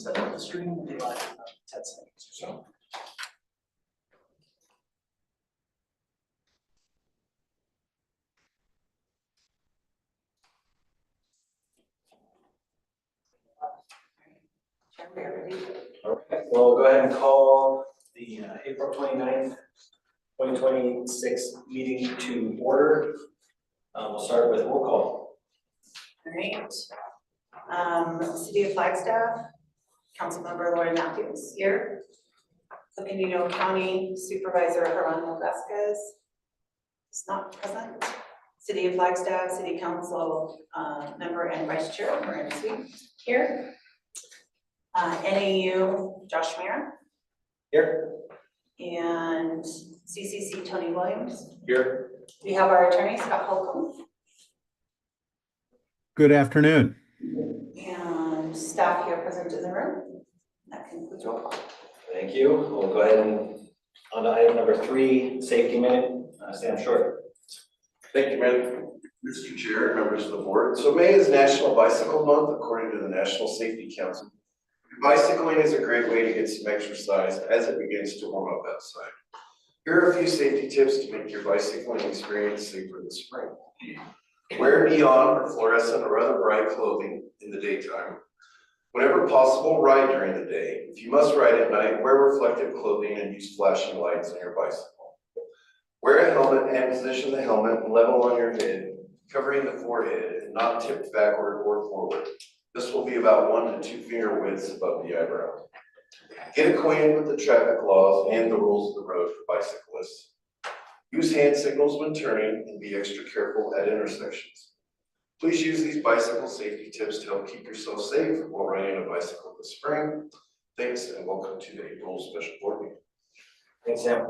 set up the screen and be live in 10 seconds or so. All right, we'll go ahead and call the April 29th, 2026 meeting to order. We'll start with roll call. All right. City of Flagstaff, Councilmember Lauren Matthews here. Coconino County Supervisor Geronimo Vasquez is not present. City of Flagstaff, City Council member and Vice Chair Marin Sweet here. NAU Josh Mayer Here. and CCC Tony Williams. Here. We have our attorney Scott Holcomb Good afternoon. and staff here present in the room. That concludes roll call. Thank you. We'll go ahead and on to item number 3, safety minute. Sam Short. Thank you, Mr. Chair, members of the board. So May is National Bicycle Month, according to the National Safety Council. Bicycling is a great way to get some exercise as it begins to warm up outside. Here are a few safety tips to make your bicycling experience safer this spring. Wear neon or fluorescent or other bright clothing in the daytime. Whenever possible, ride during the day. If you must ride at night, wear reflective clothing and use flashing lights on your bicycle. Wear a helmet and position the helmet level on your head, covering the forehead and not tipped backward or forward. This will be about 1 to 2 finger widths above the eyebrow. Get acquainted with the traffic laws and the rules of the road for bicyclists. Use hand signals when turning and be extra careful at intersections. Please use these bicycle safety tips to help keep yourself safe while riding a bicycle this spring. Thanks and welcome to the April special board meeting. Thanks, Sam.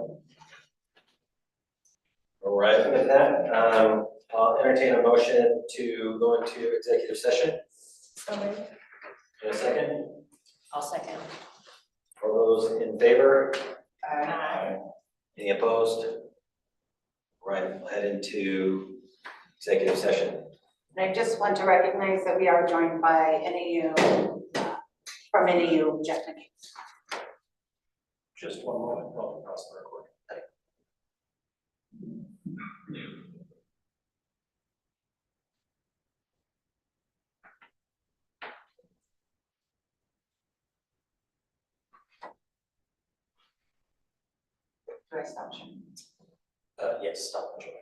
All right, with that, I'll entertain a motion to go into executive session. In a second. I'll second. All those in favor? Aye. Any opposed? Right, we'll head into executive session. And I just want to recognize that we are joined by NAU, from NAU, Jeff McKay. Just one moment, I'll pause the recording. Do I stop sharing? Yes, stop the recording.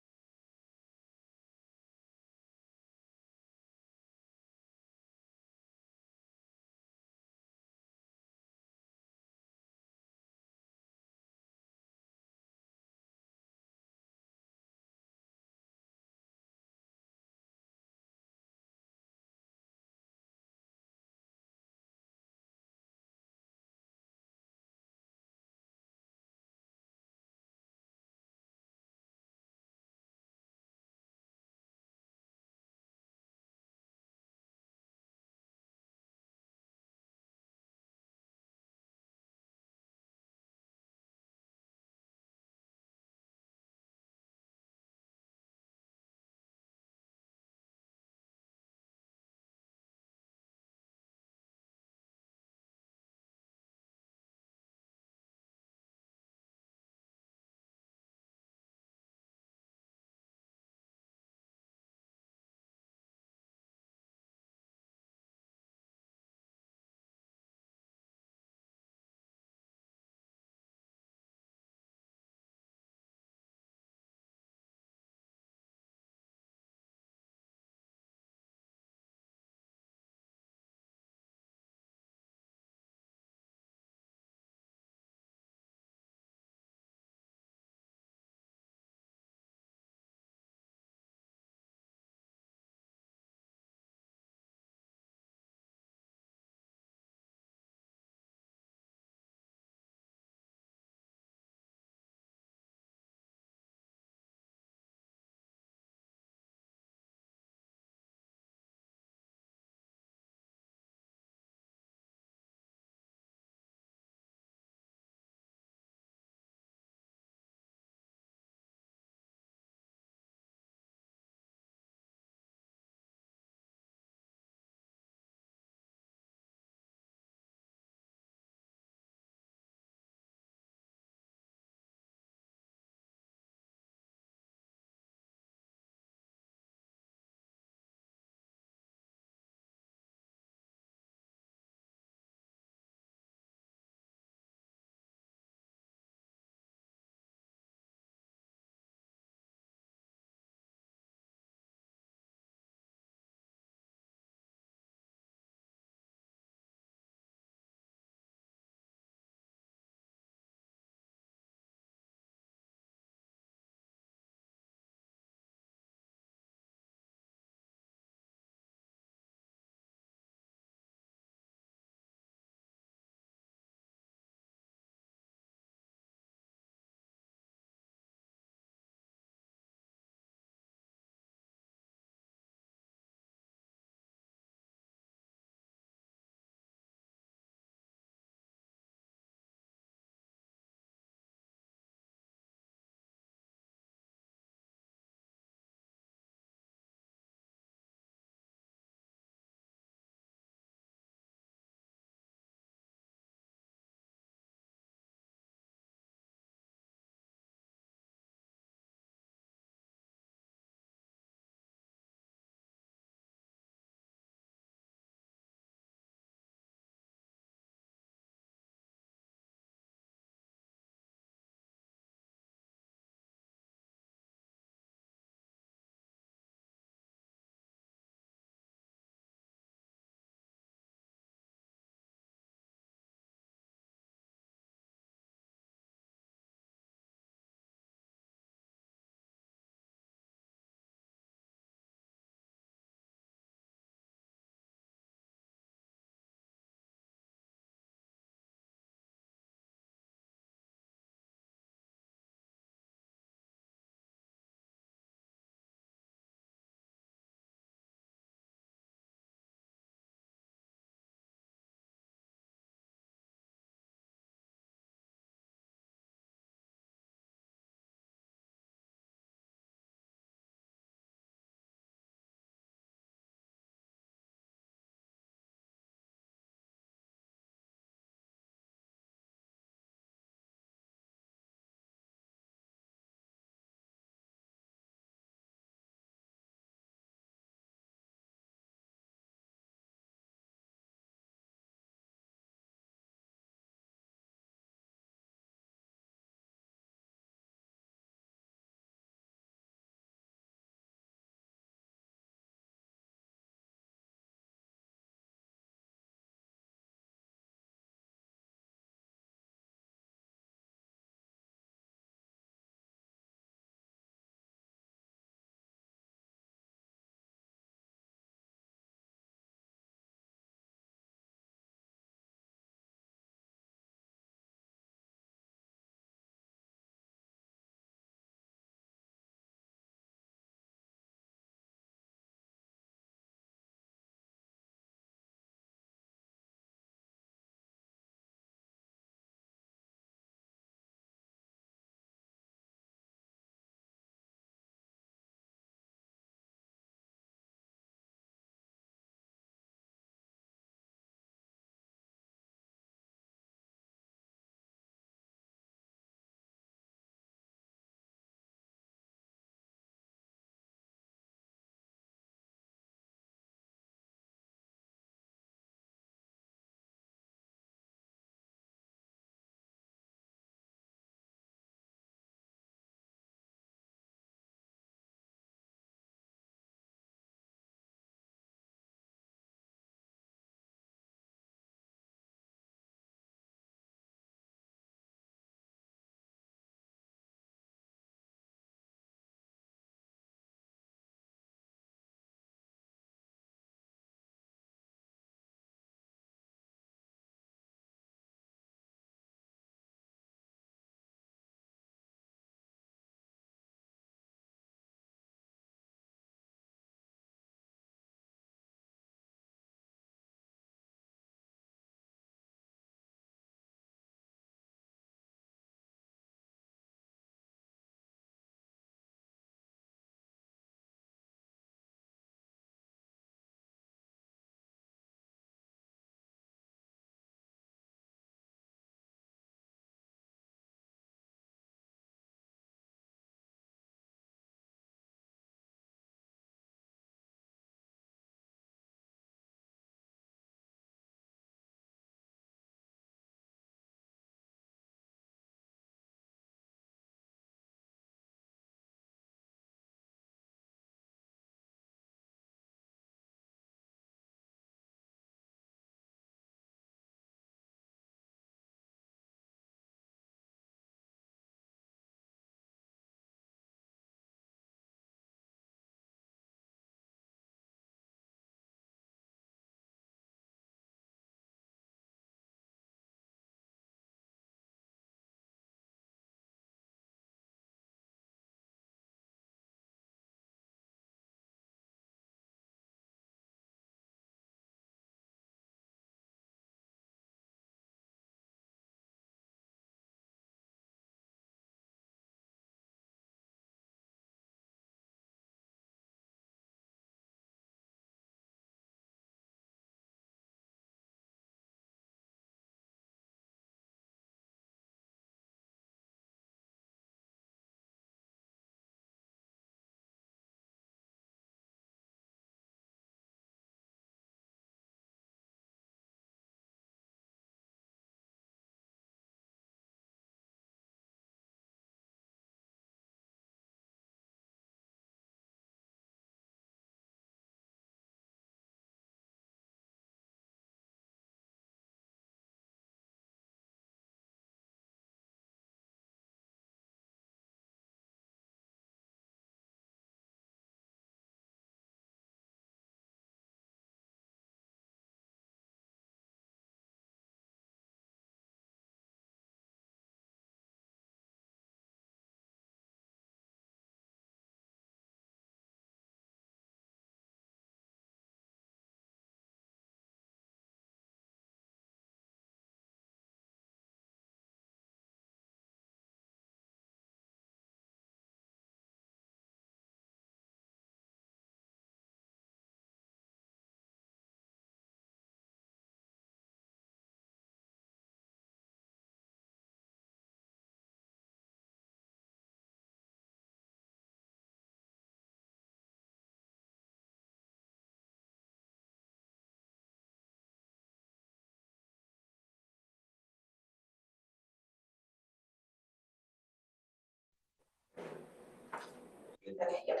Okay, yep.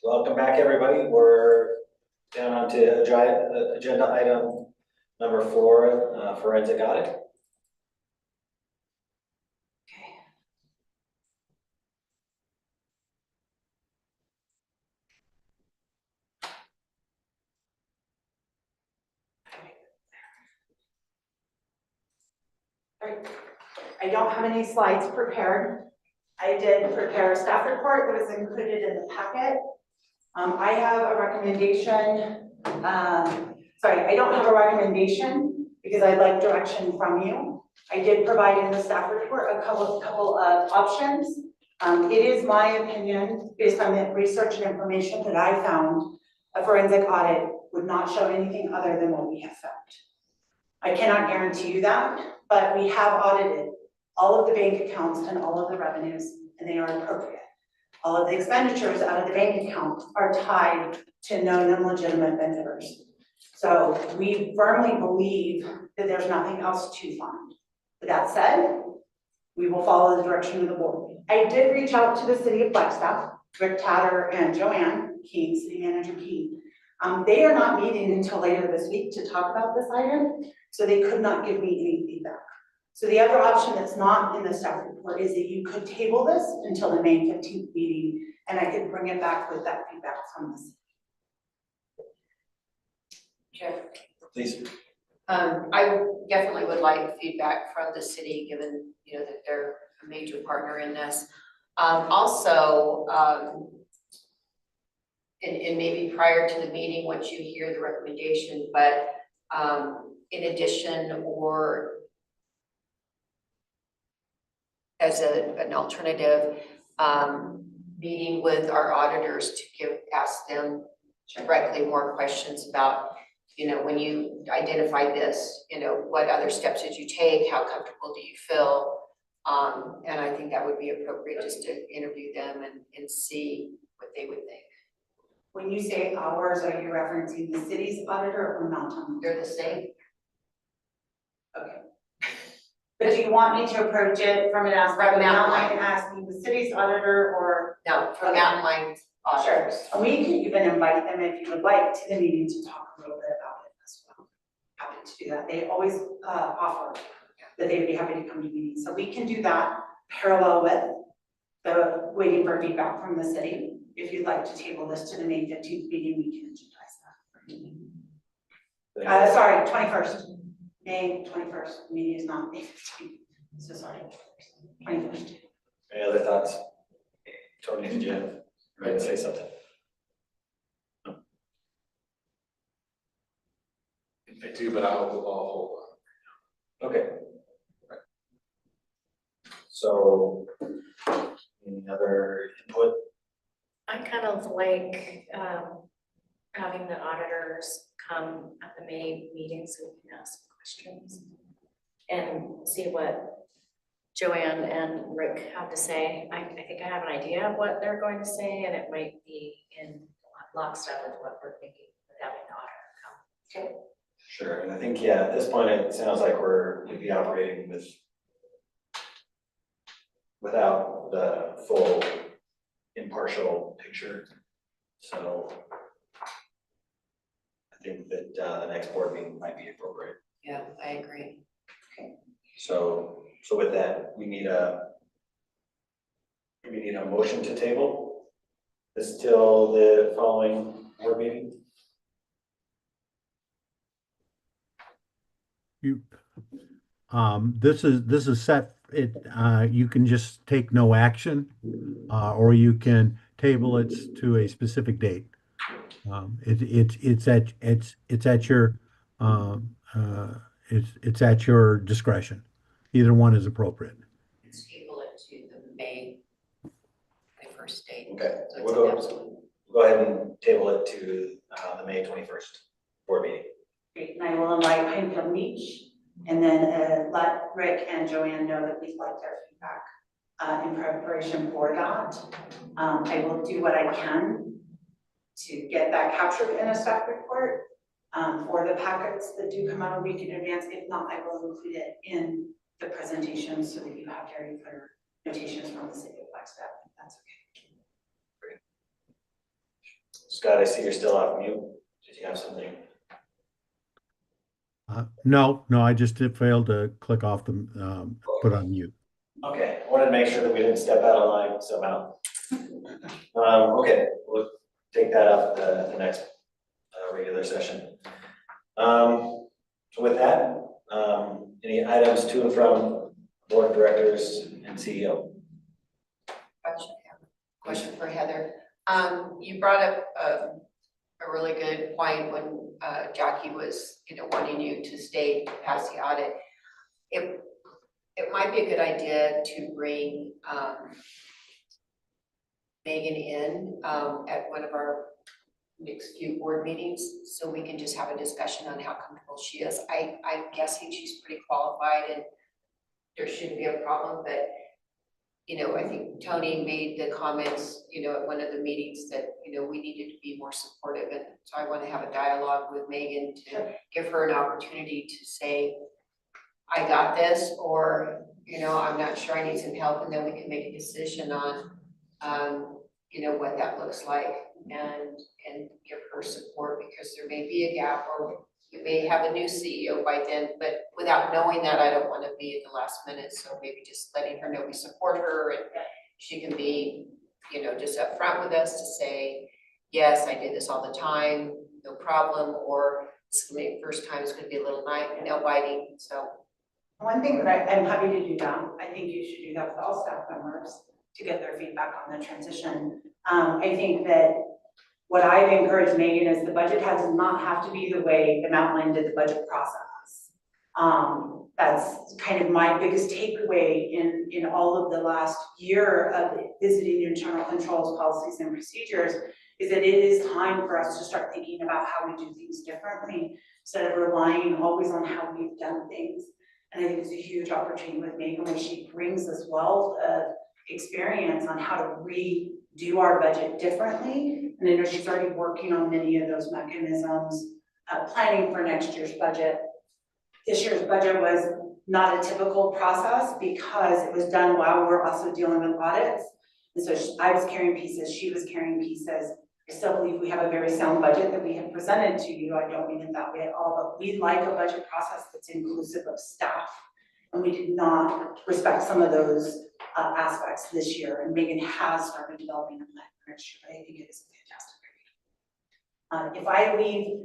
Welcome back, everybody. We're down onto agenda item number 4, forensic audit. Okay. All right. I don't have any slides prepared. I did prepare a staff report that was included in the packet. I have a recommendation, I don't have a recommendation because I'd like direction from you. I did provide in the staff report a couple of options. It is my opinion, based on the research and information that I found, a forensic audit would not show anything other than what we have found. I cannot guarantee you that, but we have audited all of the bank accounts and all of the revenues, and they are appropriate. All of the expenditures out of the bank account are tied to known and legitimate vendors. So we firmly believe that there's nothing else to find. With that said, we will follow the direction of the board. I did reach out to the city of Flagstaff, Rick Tatter and Joanne Keene, city manager Keene. They are not meeting until later this week to talk about this item, so they could not give me any feedback. So the other option that's not in the staff report is that you could table this until the May 15th meeting, and I could bring it back with that feedback from the city. Chair, Please. I definitely would like feedback from the city, given, you know, that they're a major partner in this. Also, and maybe prior to the meeting, once you hear the recommendation, but in addition or as an alternative, meeting with our auditors to ask them directly more questions about, you know, when you identified this, you know, what other steps did you take? How comfortable do you feel? And I think that would be appropriate just to interview them and see what they would think. When you say ours, are you referencing the city's auditor or Mountain? They're the same. Okay. But do you want me to approach it from an aspect of Mountain Mountain Line. asking the city's auditor or? No, from Okay. Mountain Line auditors. And we can even invite them if you would like to the meeting to talk a little bit about it as well. Happy to do that. They always offer that they'd be happy to come to meetings. So we can do that parallel with the waiting for feedback from the city. If you'd like to table this to the May 15th meeting, we can agendize that. Sorry, 21st. May 21st. Meeting is not May 15th. So sorry. 21st. Any other thoughts? Tony, did you ready to say something? I do, but I'll hold on. Okay. So, any other input? I kind of like having the auditors come at the May meeting so we can ask questions and see what Joanne and Rick have to say. I think I have an idea of what they're going to say, and it might be in lockstep with what we're thinking with having the auditor come. Okay. Sure, and I think, yeah, at this point, it sounds like we'd be operating without the full impartial picture. So I think that the next board meeting might be appropriate. Yeah, I agree. So with that, we need a motion to table this till the following board meeting. This is set, you can just take no action, or you can table it to a specific date. It's at your discretion. Either one is appropriate. Let's table it to the May 21st date. Okay, So we'll it's go ahead and table it to the May 21st board meeting. Great, and I will invite Pinefield Beach and then let Rick and Joanne know that we'd like their feedback in preparation for that. I will do what I can to get that captured in a staff report for the packets that do come out a week in advance. If not, I will include it in the presentation so that you have very clear notations from the city of Flagstaff. If that's okay. Scott, I see you're still off mute. Did you have something? No, I just did fail to click off the, put on mute. Okay, I wanted to make sure that we didn't step out of line somehow. Okay, we'll take that up at the next regular session. So with that, any items to and from board of directors and CEO? Question for Heather. You brought up a really good point when Jackie was, wanting you to stay past the audit. It might be a good idea to bring Megan in at one of our next few board meetings, so we can just have a discussion on how comfortable she is. I'm guessing she's pretty qualified and there shouldn't be a problem, but I think Tony made the comments, at one of the meetings that, we needed to be more supportive. And so I want to have a dialogue with Megan to give her an opportunity to say, I got this, or, I'm not sure, I need some help. And then we can make a decision on, what that looks like and give her support, because there may be a gap, or we may have a new CEO by then, but without knowing that, I don't want to be at the last minute. So maybe just letting her know we support her, and she can be, just upfront with us to say, yes, I did this all the time, no problem, or this is gonna be the first time, it's gonna be a little nail biting, so. One thing that I'm happy to do that, I think you should do that with all staff members to get their feedback on the transition. I think that what I've encouraged Megan is the budget does not have to be the way the Mountain did the budget process. That's kind of my biggest takeaway in all of the last year of visiting internal controls, policies, and procedures, is that it is time for us to start thinking about how we do things differently instead of relying always on how we've done things. And I think it's a huge opportunity with Megan, where she brings this wealth of experience on how to redo our budget differently. And I know she's already working on many of those mechanisms, planning for next year's budget. This year's budget was not a typical process because it was done while we're also dealing with audits. And so I was carrying pieces, she was carrying pieces. I still believe we have a very sound budget that we have presented to you. I don't mean it that way at all, but we like a budget process that's inclusive of staff. And we did not respect some of those aspects this year. And Megan has started developing a plan for next year. I think it is a fantastic idea.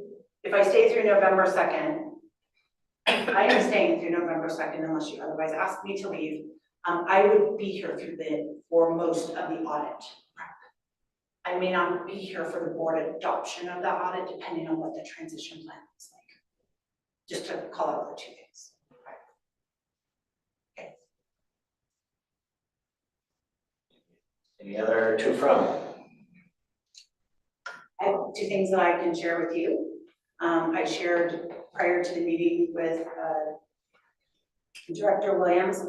If I stay through November 2nd, I am staying through November 2nd unless you otherwise ask me to leave. I would be here for most of the audit. I may not be here for the board adoption of the audit, depending on what the transition plan looks like. Just to call out the two things. Okay. Any other to from? I have two things that I can share with you. I shared prior to the meeting with Director Williams.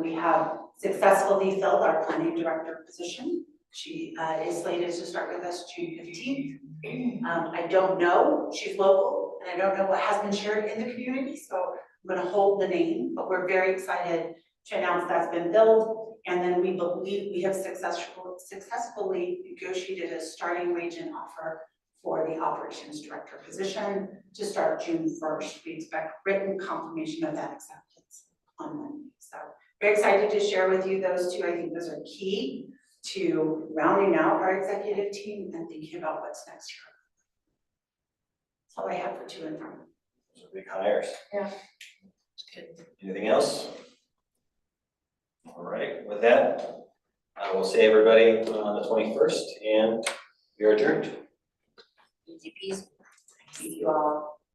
We have successfully filled our planning director position. She is slated to start with us June 15th. I don't know, she's local, and I don't know what has been shared in the community, so I'm gonna hold the name, but we're very excited to announce that's been filled. And then we believe we have successfully negotiated a starting wage and offer for the operations director position to start June 1st. We expect written confirmation of that acceptance on Monday. So very excited to share with you those two. I think those are key to rounding out our executive team and thinking about what's next year. That's all I have for to and from. Those are big hires. Yeah. Anything else? All right, with that, I will see everybody on the 21st, and we are adjourned. Easy peasy. See you all.